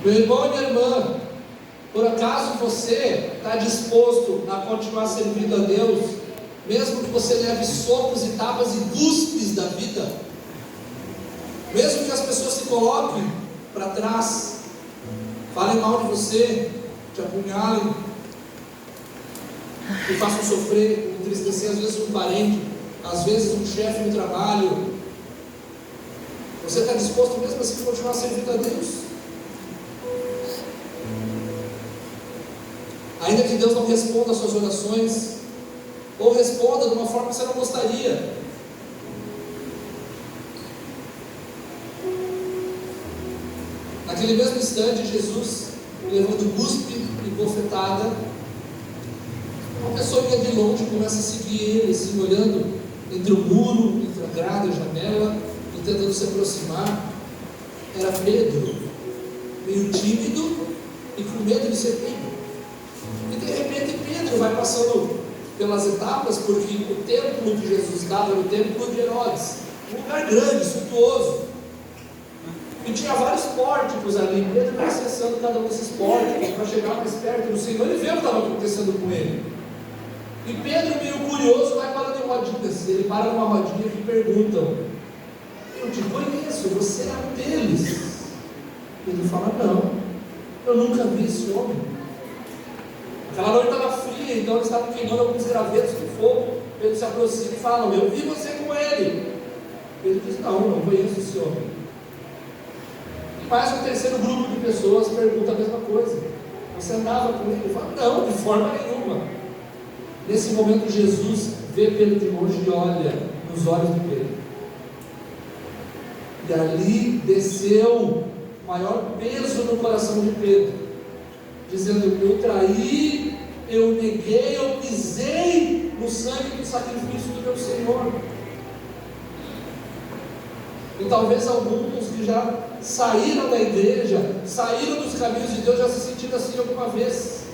Meu irmão e minha irmã, por acaso você está disposto a continuar servindo a Deus, mesmo que você leve socos e tapas e cuspes da vida? Mesmo que as pessoas se coloquem para trás, falem mal de você, te apunhalem, te façam sofrer, entristecer, às vezes um parente, às vezes um chefe no trabalho. Você está disposto mesmo assim a continuar servindo a Deus? Ainda que Deus não responda às suas orações, ou responda de uma forma que você não gostaria. Naquele mesmo instante, Jesus, levando cuspe e bofetada, uma pessoa que de longe começa a seguir ele, assim, olhando entre o muro, entre a grade e a janela, e tentando se aproximar. Era Pedro, meio tímido e com medo de ser pego. E de repente Pedro vai passando pelas etapas, porque o templo que Jesus estava era o templo de Herodes, um lugar grande, suntuoso, e tinha vários pórticos ali. Pedro vai acessando cada um desses pórticos para chegar mais perto do Senhor e ver o que estava acontecendo com ele. E Pedro, meio curioso, vai parando em rodinhas. Ele para numa rodinha que perguntam: eu te conheço, você é um deles? Ele fala: não, eu nunca vi esse homem. Aquela noite estava fria, então eles estavam queimando alguns gravetos de fogo. Pedro se aproxima e fala: eu vi você com ele. Pedro diz: não conheço esse homem. E mais um terceiro grupo de pessoas pergunta a mesma coisa: você andava com ele? Ele fala: não, de forma nenhuma. Nesse momento Jesus vê Pedro de longe e olha nos olhos de Pedro, e ali desceu o maior peso no coração de Pedro, dizendo: eu traí, eu neguei, eu pisei no sangue do sacrifício do meu Senhor. E talvez alguns que já saíram da igreja, saíram dos caminhos de Deus, já se sentiram assim alguma vez.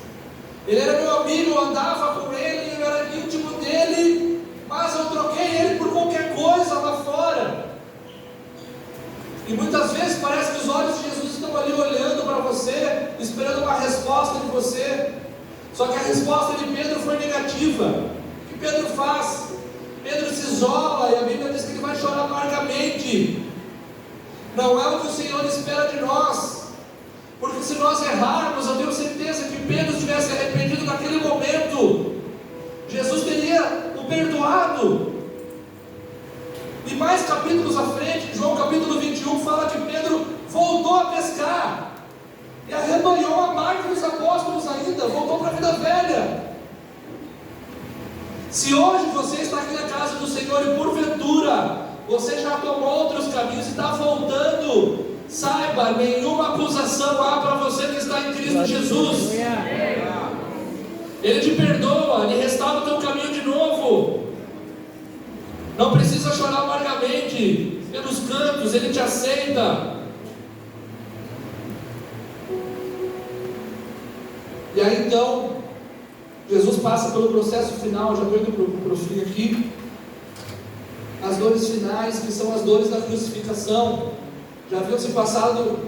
Ele era meu amigo, eu andava com ele, eu era íntimo dele, mas eu troquei ele por qualquer coisa lá fora. E muitas vezes parece que os olhos de Jesus estão ali olhando para você, esperando uma resposta de você. Só que a resposta de Pedro foi negativa. O que Pedro faz? Pedro se isola, e a Bíblia diz que ele vai chorar amargamente. Não é o que o Senhor espera de nós, porque se nós errarmos, eu tenho certeza que Pedro tivesse arrependido naquele momento, Jesus teria o perdoado. E mais capítulos à frente, João capítulo 21, fala que Pedro voltou a pescar, e arrebanhou a marca dos apóstolos ainda, voltou para a vida velha. Se hoje você está aqui na casa do Senhor e porventura você já tomou outros caminhos e está voltando, saiba, nenhuma acusação há para você que está em Cristo Jesus. Ele te perdoa, Ele restaura o teu caminho de novo. Não precisa chorar amargamente pelos cantos, Ele te aceita. E aí então, Jesus passa pelo processo final, já estou indo para o fim aqui. As dores finais, que são as dores da crucificação, já haviam se passado,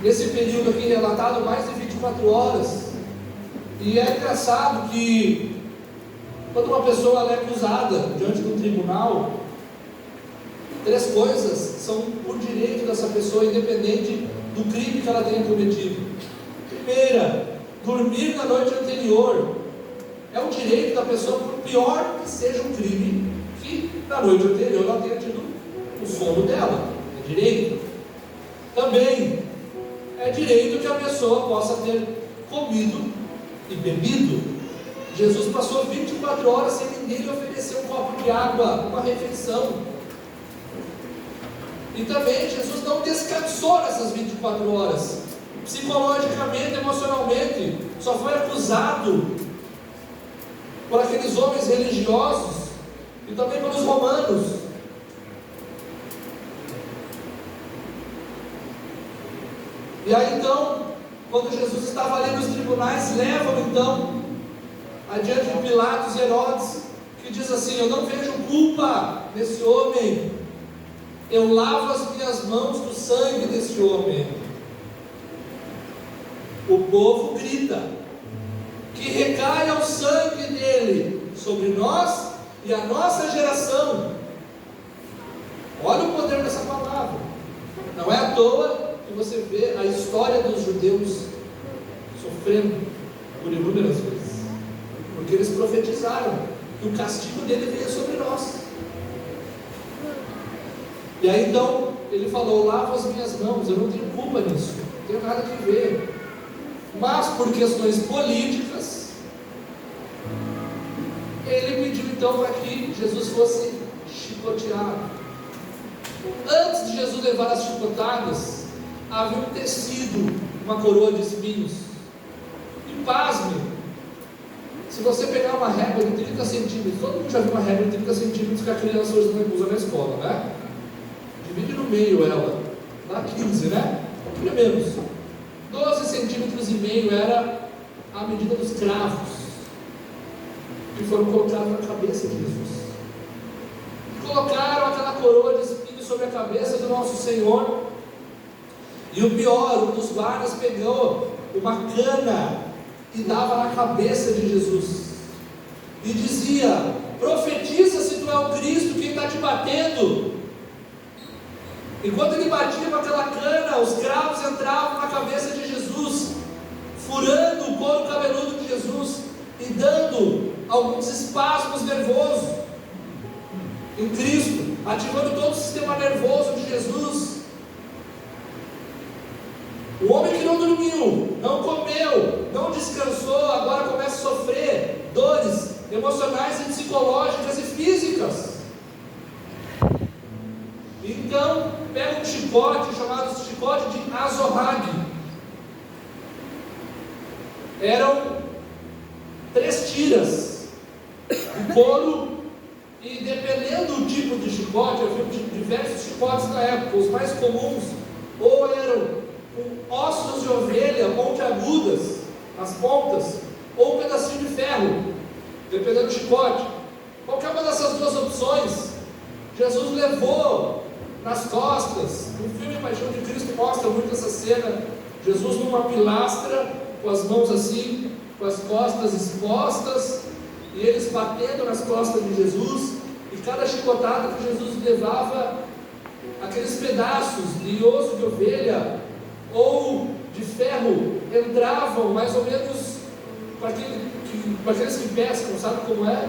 nesse período aqui relatado, mais de 24 horas. E é engraçado que, quando uma pessoa é acusada diante de um tribunal, 3 coisas são por direito dessa pessoa, independente do crime que ela tenha cometido. Primeira, dormir na noite anterior. É um direito da pessoa, por pior que seja um crime, que na noite anterior ela tenha tido o sono dela. É direito. Também é direito que a pessoa possa ter comido e bebido. Jesus passou 24 horas sem ninguém lhe oferecer um copo de água, uma refeição. E também Jesus não descansou nessas 24 horas, psicologicamente, emocionalmente. Só foi acusado por aqueles homens religiosos e também pelos romanos. E aí então, quando Jesus estava ali nos tribunais, levam então adiante de Pilatos e Herodes, que diz assim: eu não vejo culpa nesse homem, eu lavo as minhas mãos do sangue desse homem. O povo grita: que recaia o sangue dele sobre nós e a nossa geração. Olha o poder dessa palavra. Não é à toa que você vê a história dos judeus sofrendo por inúmeras vezes, porque eles profetizaram que o castigo dele vinha sobre nós. E aí então ele falou: lavo as minhas mãos, eu não tenho culpa nisso, não tenho nada a ver. Mas por questões políticas, ele pediu então para que Jesus fosse chicoteado. Antes de Jesus levar as chicotadas, havia um tecido, uma coroa de espinhos. E pasme, se você pegar uma régua de 30 centímetros, todo mundo já viu uma régua de 30 centímetros que a criança usa na escola, né? Divide no meio ela, dá 15, né? Ou menos. 12 centímetros e meio era a medida dos cravos que foram colocados na cabeça de Jesus. E colocaram aquela coroa de espinhos sobre a cabeça do nosso Senhor. E o pior, um dos guardas pegou uma cana e dava na cabeça de Jesus e dizia: profetiza se tu é o Cristo, quem está te batendo. Enquanto ele batia com aquela cana, os cravos entravam na cabeça de Jesus, furando o couro cabeludo de Jesus e dando alguns espasmos nervosos em Cristo, ativando todo o sistema nervoso de Jesus. O homem que não dormiu, não comeu, não descansou, agora começa a sofrer dores emocionais e psicológicas e físicas. Então, pega um chicote chamado chicote de azorrague. Eram 3 tiras de couro, e dependendo do tipo de chicote, havia diversos chicotes na época. Os mais comuns ou eram com ossos de ovelha pontiagudas nas pontas, ou um pedacinho de ferro, dependendo do chicote. Qualquer uma dessas duas opções, Jesus levou nas costas. No filme Paixão de Cristo mostra muito essa cena, Jesus numa pilastra, com as mãos assim, com as costas expostas, e eles batendo nas costas de Jesus, e cada chicotada que Jesus levava, aqueles pedaços de osso de ovelha ou de ferro entravam mais ou menos para aqueles que pescam, sabe como é?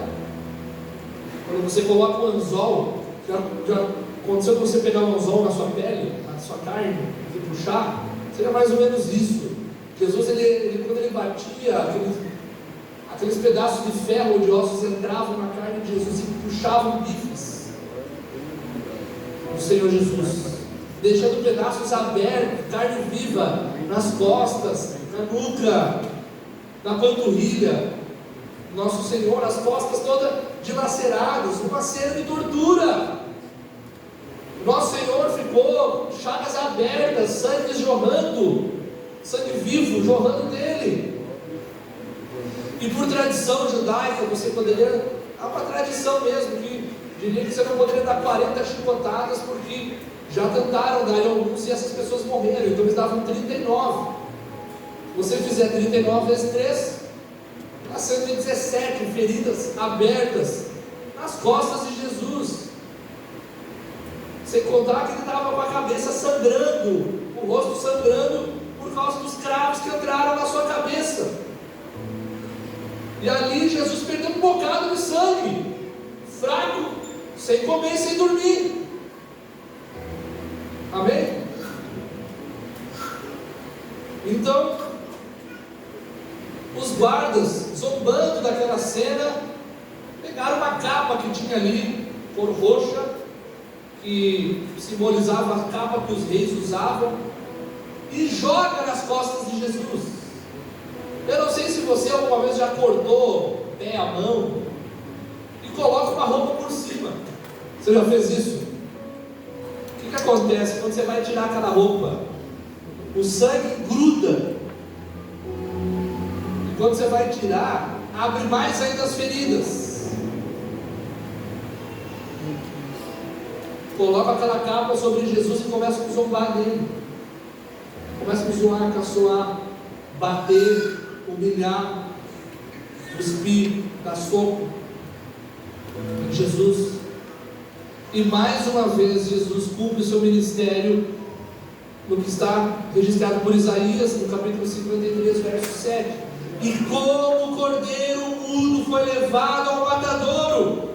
Quando você coloca um anzol, já aconteceu de você pegar um anzol na sua pele, na sua carne, e puxar? Seria mais ou menos isso. Jesus, quando ele batia, aqueles pedaços de ferro ou de ossos entravam na carne de Jesus e puxavam bifes do Senhor Jesus, deixando pedaços abertos, carne viva, nas costas, na nuca, na panturrilha. Nosso Senhor, as costas todas dilaceradas, uma cena de tortura. Nosso Senhor ficou chagas abertas, sangue jorrando, sangue vivo jorrando dele. E por tradição judaica, você poderia, há uma tradição mesmo, que diria que você não poderia dar 40 chicotadas, porque já tentaram dar em alguns e essas pessoas morreram, então eles davam 39. Se você fizer 39 vezes 3, dá 117 feridas abertas nas costas de Jesus. Sem contar que ele estava com a cabeça sangrando, o rosto sangrando, por causa dos cravos que entraram na sua cabeça. E ali Jesus perdeu um bocado de sangue, fraco, sem comer e sem dormir. Amém? Então, os guardas, zombando daquela cena, pegaram uma capa que tinha ali, cor roxa, que simbolizava a capa que os reis usavam, e joga nas costas de Jesus. Eu não sei se você alguma vez já cortou o pé, a mão, e coloca uma roupa por cima. Você já fez isso? O que acontece quando você vai tirar aquela roupa? O sangue gruda, e quando você vai tirar, abre mais ainda as feridas. Coloca aquela capa sobre Jesus e começa a zombar dele, começa a zoar, caçoar. bater, humilhar, cuspir, dar soco em Jesus. E mais uma vez Jesus cumpre o seu ministério no que está registrado por Isaías, no capítulo 53, verso 7. E como o cordeiro mudo foi levado ao matadouro.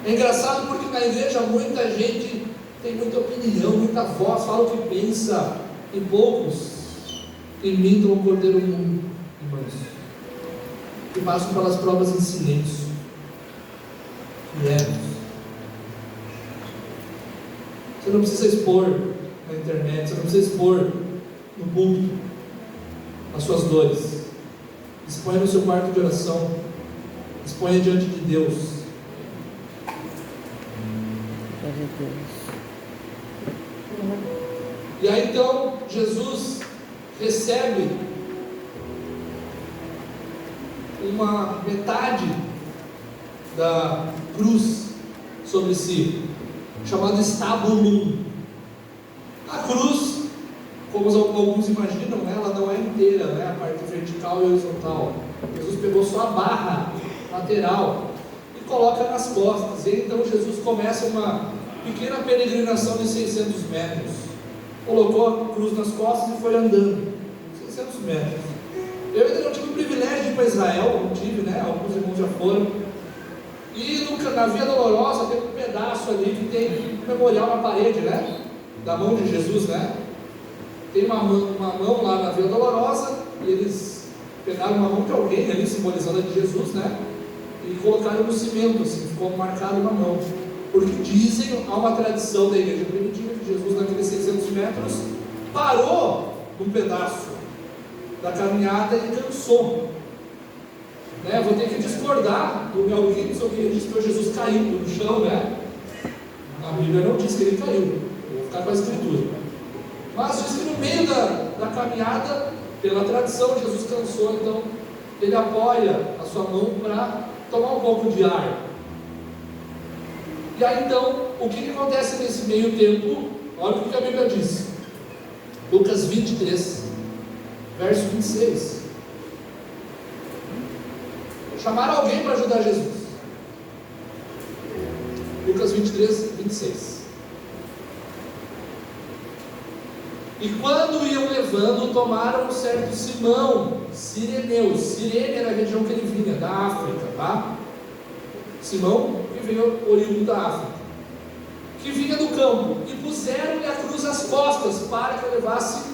É engraçado porque na igreja muita gente tem muita opinião, muita voz, fala o que pensa, e poucos imitam o cordeiro mudo e manso, que passam pelas provas em silêncio, quietos. Você não precisa expor na internet, você não precisa expor no púlpito as suas dores. Exponha no seu quarto de oração, exponha diante de Deus. E aí então Jesus recebe uma metade da cruz sobre si, chamado estábulo. A cruz, como alguns imaginam, ela não é inteira, né? A parte vertical e horizontal. Jesus pegou só a barra lateral e coloca nas costas. E então Jesus começa uma pequena peregrinação de 600 metros. Colocou a cruz nas costas e foi andando 600 metros. Eu ainda não tive o privilégio de ir para Israel, não tive, né? Alguns irmãos já foram. E na Via Dolorosa tem um pedaço ali que tem um memorial na parede, né? Da mão de Jesus, né? Tem uma mão lá na Via Dolorosa, e eles pegaram uma mão de alguém ali, simbolizando a de Jesus, né? E colocaram no cimento, assim, ficou marcado na mão. Porque dizem, há uma tradição da igreja primitiva, que Jesus naqueles 600 metros parou num pedaço da caminhada e cansou. Né? Vou ter que discordar do Mel Gibson, que registrou Jesus caindo no chão, né? A Bíblia não diz que ele caiu, vou ficar com a escritura. Mas diz que no meio da caminhada, pela tradição, Jesus cansou, então ele apoia a sua mão para tomar um pouco de ar. E aí então, o que acontece nesse meio tempo? Olha o que a Bíblia diz. Lucas 23, verso 26. Chamaram alguém para ajudar Jesus. Lucas 23, 26. E quando iam levando, tomaram um certo Simão, Cireneu. Cirene era a região que ele vinha, da África, tá? Simão, que veio oriundo da África, que vinha do campo, e puseram-lhe a cruz às costas, para que o levasse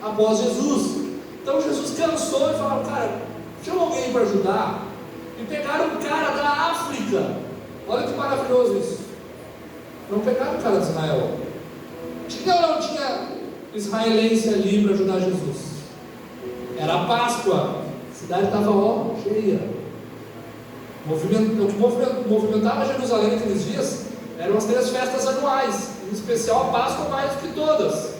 após Jesus. Então Jesus cansou e falou: cara, chama alguém para ajudar. E pegaram um cara da África. Olha que maravilhoso isso. Não pegaram o cara de Israel. Tinha ou não tinha israelense ali para ajudar Jesus? Era a Páscoa, a cidade estava cheia. O que movimentava Jerusalém naqueles dias eram as 3 festas anuais, em especial a Páscoa mais do que todas.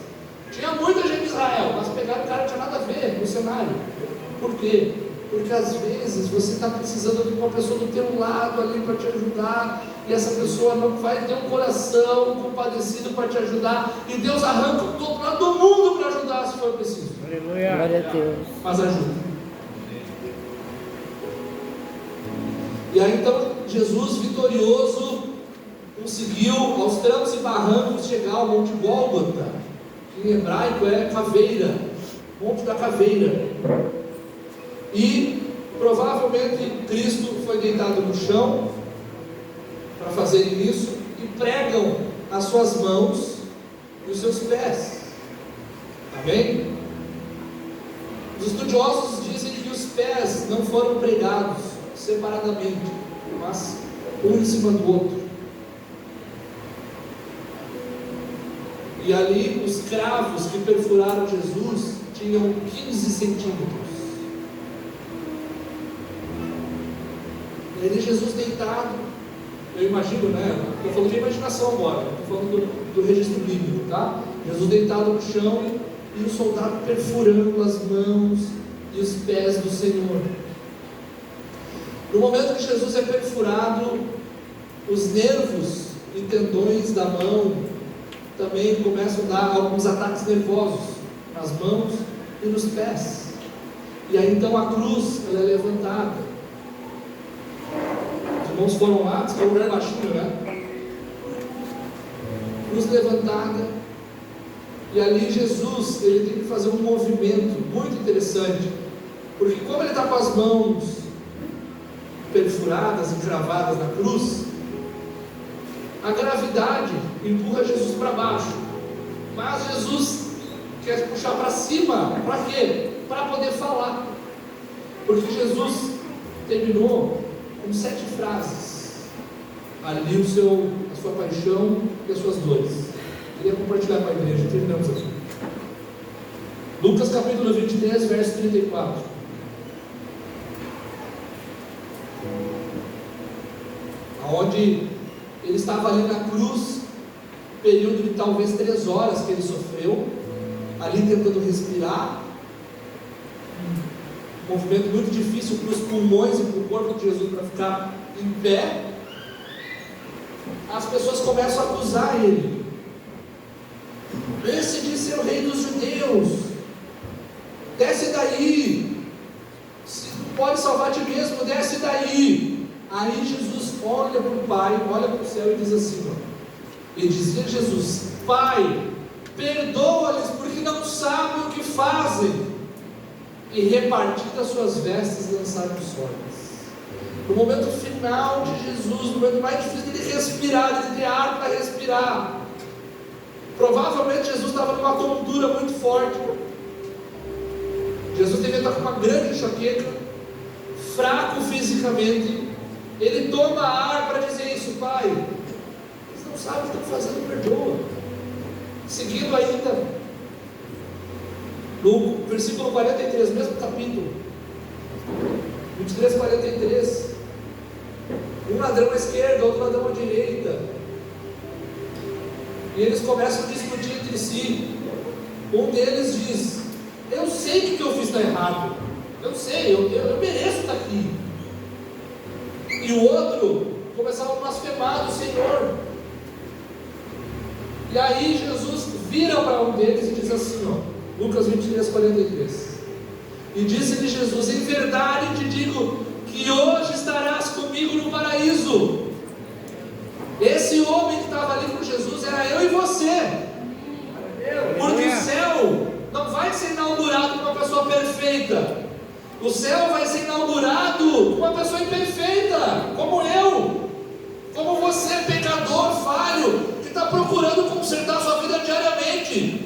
Tinha muita gente de Israel, mas pegaram o cara, não tinha nada a ver no cenário. Por quê? Porque às vezes você está precisando de uma pessoa do teu lado ali para te ajudar, e essa pessoa não vai ter um coração compadecido para te ajudar, e Deus arranca todo lado do mundo para ajudar se for preciso. Aleluia. Glória a Deus. Mas ajuda. E aí então Jesus vitorioso conseguiu aos trancos e barrancos chegar ao Monte Gólgota, que em hebraico é caveira, Monte da Caveira. E provavelmente Cristo foi deitado no chão para fazer isso, e pregam as suas mãos e os seus pés. Amém? Os estudiosos dizem que os pés não foram pregados separadamente, mas um em cima do outro. E ali os cravos que perfuraram Jesus tinham 15 centímetros. E ali Jesus deitado, eu imagino, né? Estou falando de imaginação agora, estou falando do registro bíblico, tá? Jesus deitado no chão e o soldado perfurando as mãos e os pés do Senhor. No momento que Jesus é perfurado, os nervos e tendões da mão também começam a dar alguns ataques nervosos nas mãos e nos pés. E aí então a cruz, ela é levantada. Os irmãos foram lá, que é um lugar baixinho, né? Cruz levantada. E ali Jesus, ele tem que fazer um movimento muito interessante. Porque como ele está com as mãos perfuradas e cravadas na cruz, a gravidade empurra Jesus para baixo. Mas Jesus quer puxar para cima. Para quê? Para poder falar. Porque Jesus terminou com 7 frases ali a sua paixão e as suas dores. Queria compartilhar com a igreja. Terminamos aqui. Lucas capítulo 23, verso 34. Onde ele estava ali na cruz, período de talvez 3 horas que ele sofreu, ali tentando respirar, um movimento muito difícil para os pulmões e para o corpo de Jesus para ficar em pé. As pessoas começam a acusar ele. Esse diz ser o rei dos judeus, desce daí, se tu pode salvar ti mesmo, desce daí. Aí Jesus olha para o Pai, olha para o céu e diz assim, e dizia Jesus: Pai, perdoa-lhes porque não sabem o que fazem. E repartindo as suas vestes, lançaram os olhos. No momento final de Jesus, no momento mais difícil de ele respirar, de ele ter ar para respirar, provavelmente Jesus estava numa tontura muito forte. Jesus devia estar com uma grande enxaqueca, fraco fisicamente. Ele toma ar para dizer isso: Pai, eles não sabem o que estão fazendo, perdoa. Seguindo ainda, no versículo 43, mesmo capítulo, 23, 43, um ladrão à esquerda, outro ladrão à direita, e eles começam a discutir entre si. Um deles diz: eu sei que o que eu fiz está errado, eu sei, eu mereço estar aqui. E o outro começava a blasfemar do Senhor. E aí Jesus vira para um deles e diz assim, Lucas 23, 43. E disse-lhe Jesus: em verdade te digo que hoje estarás comigo no paraíso. Esse homem que estava ali com Jesus era eu e você. Porque o céu não vai ser inaugurado com uma pessoa perfeita. O céu vai ser inaugurado com uma pessoa imperfeita, como eu, como você, pecador, falho, que está procurando consertar a sua vida diariamente.